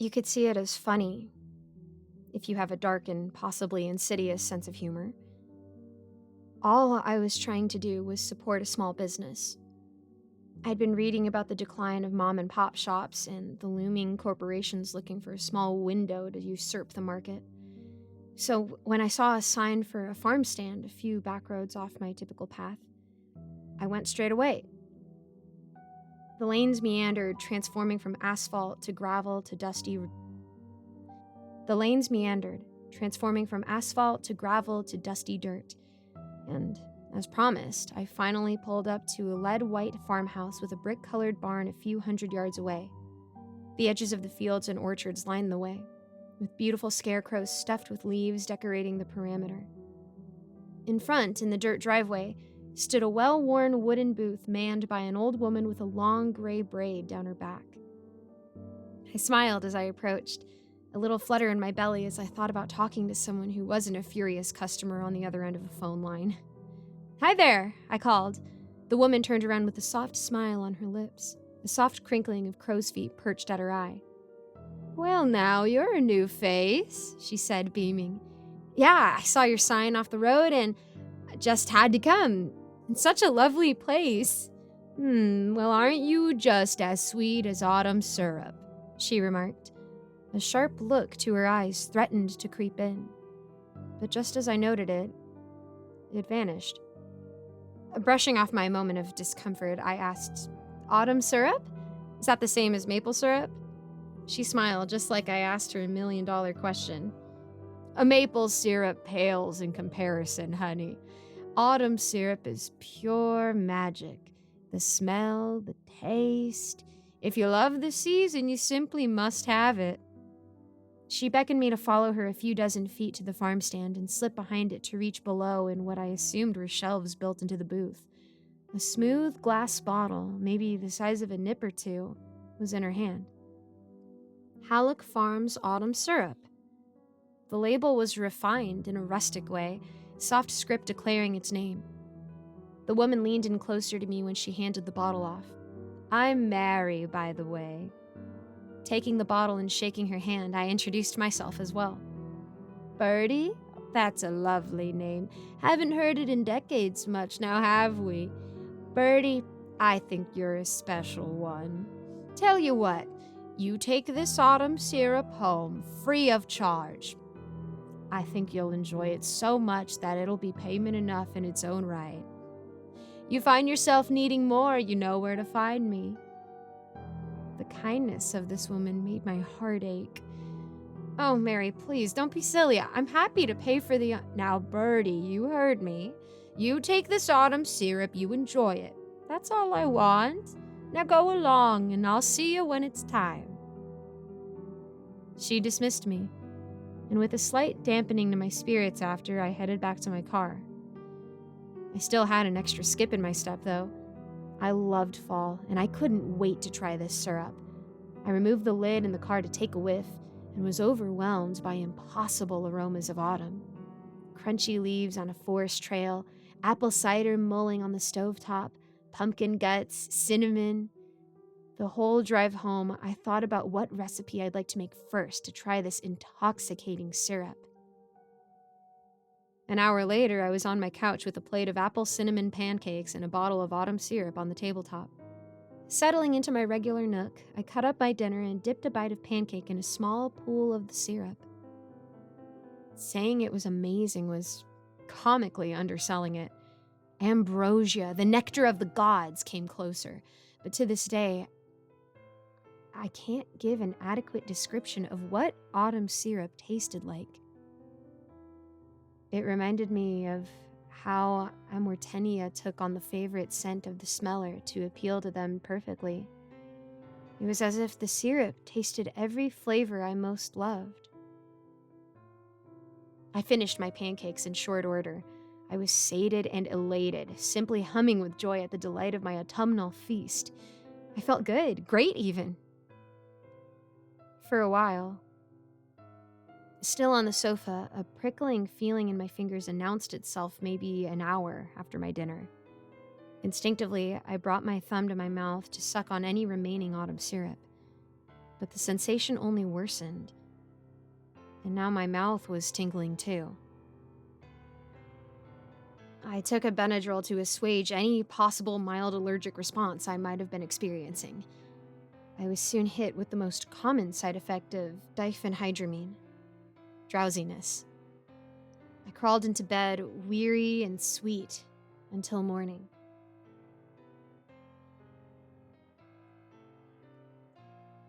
You could see it as funny, if you have a dark and possibly insidious sense of humor. All I was trying to do was support a small business. I'd been reading about the decline of mom and pop shops and the looming corporations looking for a small window to usurp the market. So when I saw a sign for a farm stand a few back roads off my typical path, I went straight away. The lanes meandered, transforming from asphalt to gravel to dusty dirt. And, as promised, I finally pulled up to a lead-white farmhouse with a brick-colored barn a few hundred yards away. The edges of the fields and orchards lined the way, with beautiful scarecrows stuffed with leaves decorating the perimeter. In front, in the dirt driveway, stood a well-worn wooden booth manned by an old woman with a long gray braid down her back. I smiled as I approached, a little flutter in my belly as I thought about talking to someone who wasn't a furious customer on the other end of a phone line. "Hi there," I called. The woman turned around with a soft smile on her lips, a soft crinkling of crow's feet perched at her eye. "Well now, you're a new face," she said, beaming. "Yeah, I saw your sign off the road and I just had to come. It's such a lovely place." Well, aren't you just as sweet as autumn syrup?" she remarked. A sharp look to her eyes threatened to creep in. But just as I noted it, it vanished. Brushing off my moment of discomfort, I asked, "Autumn syrup? Is that the same as maple syrup?" She smiled, just like I asked her $1,000,000 question. "A maple syrup pales in comparison, honey. Autumn syrup is pure magic. The smell, the taste. If you love the season, you simply must have it." She beckoned me to follow her a few dozen feet to the farm stand and slip behind it to reach below in what I assumed were shelves built into the booth. A smooth glass bottle, maybe the size of a nip or two, was in her hand. Halleck Farms Autumn Syrup. The label was refined in a rustic way, soft script declaring its name. The woman leaned in closer to me when she handed the bottle off. "I'm Mary, by the way." Taking the bottle and shaking her hand, I introduced myself as well. "Birdie? That's a lovely name. Haven't heard it in decades much now, have we? Birdie, I think you're a special one. Tell you what, you take this autumn syrup home, free of charge. I think you'll enjoy it so much that it'll be payment enough in its own right. You find yourself needing more, you know where to find me." The kindness of this woman made my heart ache. "Oh, Mary, please, don't be silly. I'm happy to pay for the..." "Now, Birdie, you heard me. You take this autumn syrup, you enjoy it. That's all I want. Now go along, and I'll see you when it's time." She dismissed me, and with a slight dampening to my spirits after, I headed back to my car. I still had an extra skip in my step, though. I loved fall, and I couldn't wait to try this syrup. I removed the lid in the car to take a whiff, and was overwhelmed by impossible aromas of autumn. Crunchy leaves on a forest trail, apple cider mulling on the stovetop, pumpkin guts, cinnamon. The whole drive home, I thought about what recipe I'd like to make first to try this intoxicating syrup. An hour later, I was on my couch with a plate of apple cinnamon pancakes and a bottle of autumn syrup on the tabletop. Settling into my regular nook, I cut up my dinner and dipped a bite of pancake in a small pool of the syrup. Saying it was amazing was comically underselling it. Ambrosia, the nectar of the gods, came closer, but to this day, I can't give an adequate description of what autumn syrup tasted like. It reminded me of how Amortenia took on the favorite scent of the smeller to appeal to them perfectly. It was as if the syrup tasted every flavor I most loved. I finished my pancakes in short order. I was sated and elated, simply humming with joy at the delight of my autumnal feast. I felt good, great even. For a while, still on the sofa, a prickling feeling in my fingers announced itself maybe an hour after my dinner. Instinctively, I brought my thumb to my mouth to suck on any remaining autumn syrup. but the sensation only worsened, and now my mouth was tingling too. I took a Benadryl to assuage any possible mild allergic response I might have been experiencing. I was soon hit with the most common side effect of diphenhydramine, drowsiness. I crawled into bed, weary and sweet, until morning.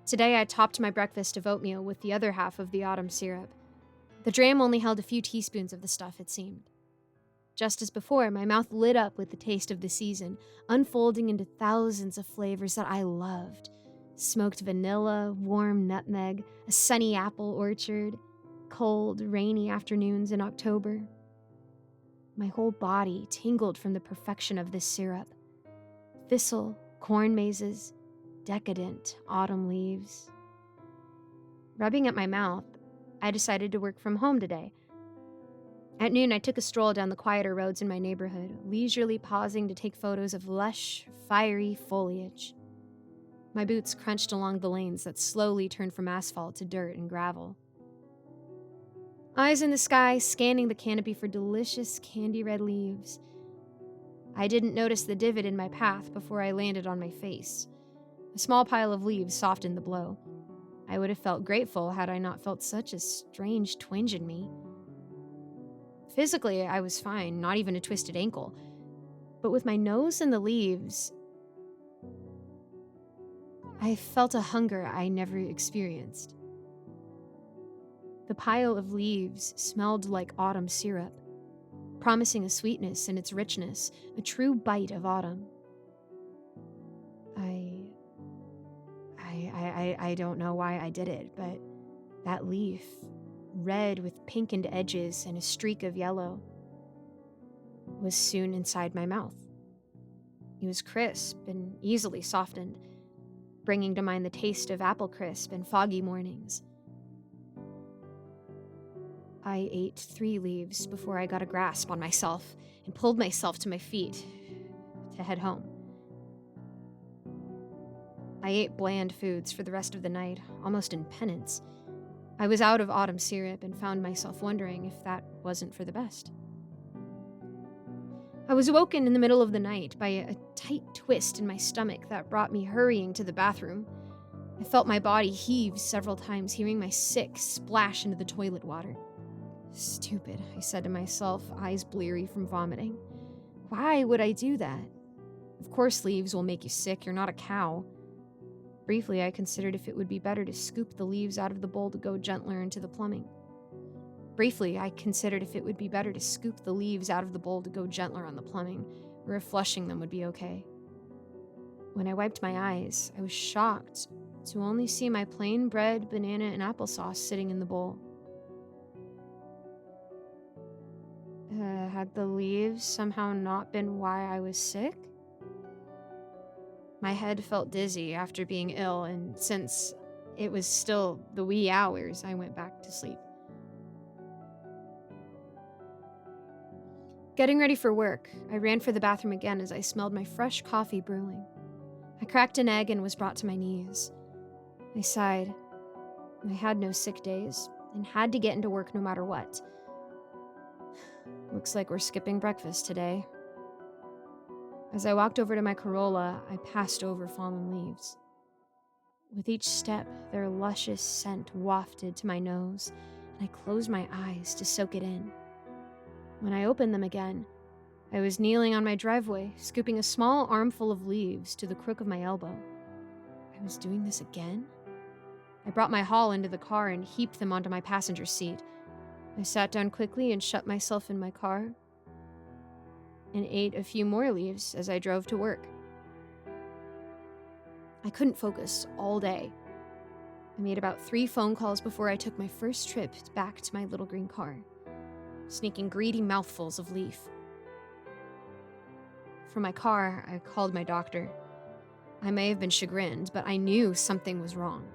Today I topped my breakfast of oatmeal with the other half of the autumn syrup. The dram only held a few teaspoons of the stuff, it seemed. Just as before, my mouth lit up with the taste of the season, unfolding into thousands of flavors that I loved. Smoked vanilla, warm nutmeg, a sunny apple orchard, cold, rainy afternoons in October. My whole body tingled from the perfection of this syrup. Thistle, corn mazes, decadent autumn leaves. Rubbing at my mouth, I decided to work from home today. At noon, I took a stroll down the quieter roads in my neighborhood, leisurely pausing to take photos of lush, fiery foliage. My boots crunched along the lanes that slowly turned from asphalt to dirt and gravel. Eyes in the sky, scanning the canopy for delicious candy-red leaves. I didn't notice the divot in my path before I landed on my face. A small pile of leaves softened the blow. I would have felt grateful had I not felt such a strange twinge in me. Physically, I was fine, not even a twisted ankle. But with my nose in the leaves, I felt a hunger I never experienced. The pile of leaves smelled like autumn syrup, promising a sweetness in its richness, a true bite of autumn. I don't know why I did it, but that leaf, red with pinkened edges and a streak of yellow, was soon inside my mouth. It was crisp and easily softened, bringing to mind the taste of apple crisp and foggy mornings. I ate 3 leaves before I got a grasp on myself and pulled myself to my feet to head home. I ate bland foods for the rest of the night, almost in penance. I was out of autumn syrup and found myself wondering if that wasn't for the best. I was woken in the middle of the night by a tight twist in my stomach that brought me hurrying to the bathroom. I felt my body heave several times, hearing my sick splash into the toilet water. Stupid, I said to myself, eyes bleary from vomiting. Why would I do that? Of course leaves will make you sick, you're not a cow. Briefly, I considered if it would be better to scoop the leaves out of the bowl to go gentler into the plumbing. Or if flushing them would be okay. When I wiped my eyes, I was shocked to only see my plain bread, banana, and applesauce sitting in the bowl. Had the leaves somehow not been why I was sick? My head felt dizzy after being ill, and since it was still the wee hours, I went back to sleep. Getting ready for work, I ran for the bathroom again as I smelled my fresh coffee brewing. I cracked an egg and was brought to my knees. I sighed. I had no sick days and had to get into work no matter what. Looks like we're skipping breakfast today. As I walked over to my Corolla, I passed over fallen leaves. With each step, their luscious scent wafted to my nose, and I closed my eyes to soak it in. When I opened them again, I was kneeling on my driveway, scooping a small armful of leaves to the crook of my elbow. I was doing this again? I brought my haul into the car and heaped them onto my passenger seat. I sat down quickly and shut myself in my car and ate a few more leaves as I drove to work. I couldn't focus all day. I made about 3 phone calls before I took my first trip back to my little green car, sneaking greedy mouthfuls of leaf. From my car, I called my doctor. I may have been chagrined, but I knew something was wrong.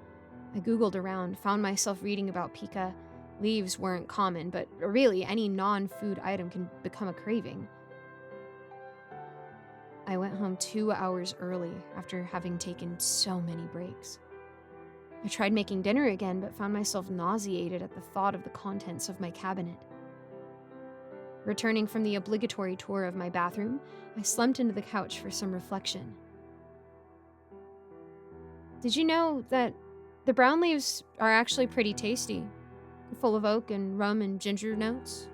I Googled around, found myself reading about pica. Leaves weren't common, but really any non-food item can become a craving. I went home 2 hours early after having taken so many breaks. I tried making dinner again, but found myself nauseated at the thought of the contents of my cabinet. Returning from the obligatory tour of my bathroom, I slumped into the couch for some reflection. Did you know that the brown leaves are actually pretty tasty? Full of oak and rum and ginger notes?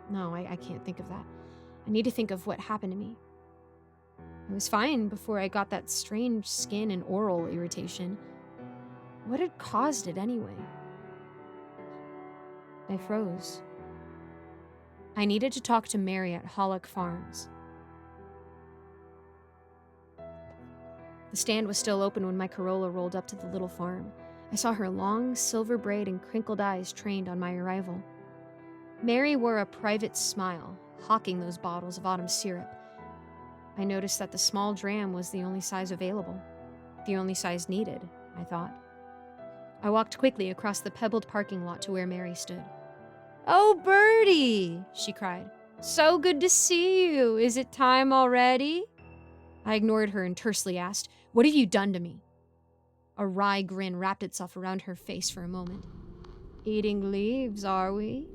No, I can't think of that. I need to think of what happened to me. I was fine before I got that strange skin and oral irritation. What had caused it anyway? I froze. I needed to talk to Mary at Hollock Farms. The stand was still open when my Corolla rolled up to the little farm. I saw her long silver braid and crinkled eyes trained on my arrival. Mary wore a private smile, hawking those bottles of autumn syrup. I noticed that the small dram was the only size available. The only size needed, I thought. I walked quickly across the pebbled parking lot to where Mary stood. "Oh, Bertie," she cried. "So good to see you. Is it time already?" I ignored her and tersely asked, "What have you done to me?" A wry grin wrapped itself around her face for a moment. "Eating leaves, are we?"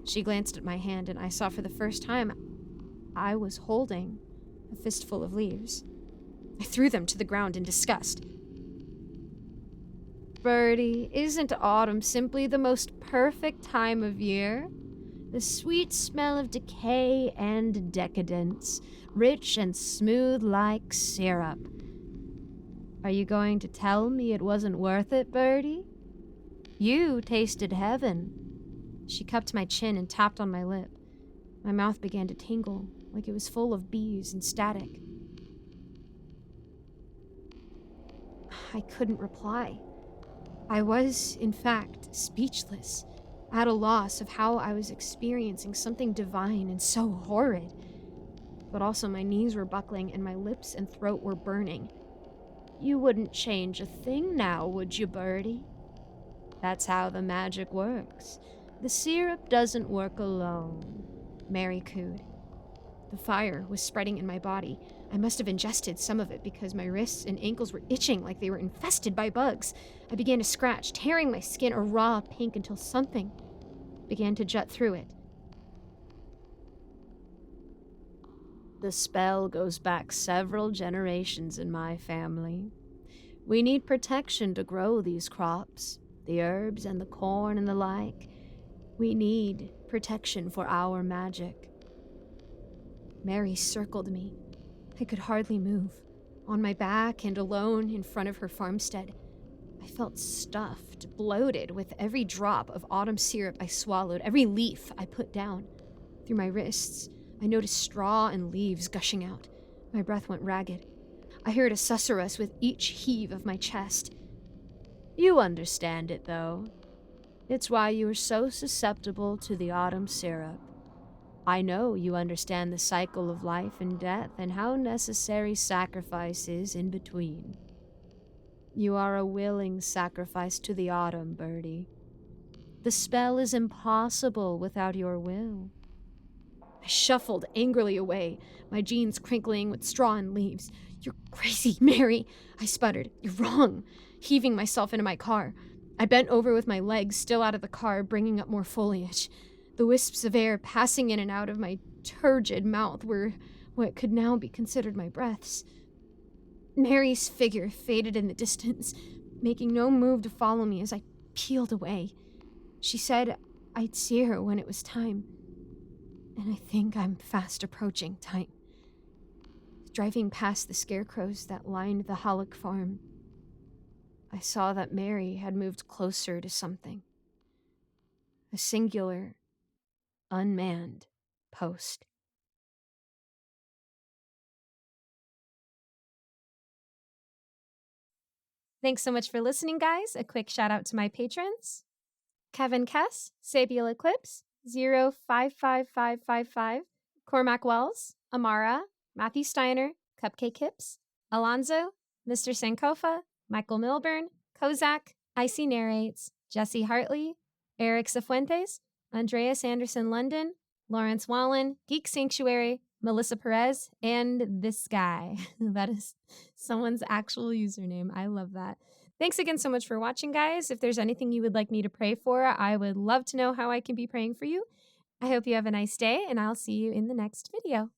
She glanced at my hand, and I saw for the first time I was holding a fistful of leaves. I threw them to the ground in disgust. "Bertie, isn't autumn simply the most perfect time of year? The sweet smell of decay and decadence, rich and smooth like syrup. Are you going to tell me it wasn't worth it, Bertie? You tasted heaven." She cupped my chin and tapped on my lip. My mouth began to tingle, like it was full of bees and static. I couldn't reply. I was, in fact, speechless, at a loss of how I was experiencing something divine and so horrid. But also my knees were buckling and my lips and throat were burning. "You wouldn't change a thing now, would you, Bertie? That's how the magic works. The syrup doesn't work alone," Mary cooed. The fire was spreading in my body. I must have ingested some of it because my wrists and ankles were itching like they were infested by bugs. I began to scratch, tearing my skin a raw pink until something began to jut through it. "The spell goes back several generations in my family. We need protection to grow these crops, the herbs and the corn and the like. We need protection for our magic." Mary circled me. I could hardly move. On my back and alone in front of her farmstead, I felt stuffed, bloated with every drop of autumn syrup I swallowed, every leaf I put down. Through my wrists, I noticed straw and leaves gushing out. My breath went ragged. I heard a susurrus with each heave of my chest. "You understand it, though. It's why you are so susceptible to the autumn syrup. I know you understand the cycle of life and death and how necessary sacrifice is in between. You are a willing sacrifice to the autumn, Bertie. The spell is impossible without your will." I shuffled angrily away, my jeans crinkling with straw and leaves. "You're crazy, Mary," I sputtered. "You're wrong," heaving myself into my car. I bent over with my legs still out of the car, bringing up more foliage. The wisps of air passing in and out of my turgid mouth were what could now be considered my breaths. Mary's figure faded in the distance, making no move to follow me as I peeled away. She said I'd see her when it was time, and I think I'm fast approaching time. Driving past the scarecrows that lined the Hollock farm, I saw that Mary had moved closer to something. A singular, unmanned post. Thanks so much for listening, guys. A quick shout out to my patrons: Kevin Kess, Sabiel Eclipse, 055555, Cormac Wells, Amara, Matthew Steiner, Cupcake Hips, Alonzo, Mr. Sankofa, Michael Milburn, Kozak, Icy Narrates, Jesse Hartley, Eric Cifuentes, Andreas Anderson London, Lawrence Wallen, Geek Sanctuary, Melissa Perez, and this guy. That is someone's actual username. I love that. Thanks again so much for watching, guys. If there's anything you would like me to pray for, I would love to know how I can be praying for you. I hope you have a nice day, and I'll see you in the next video.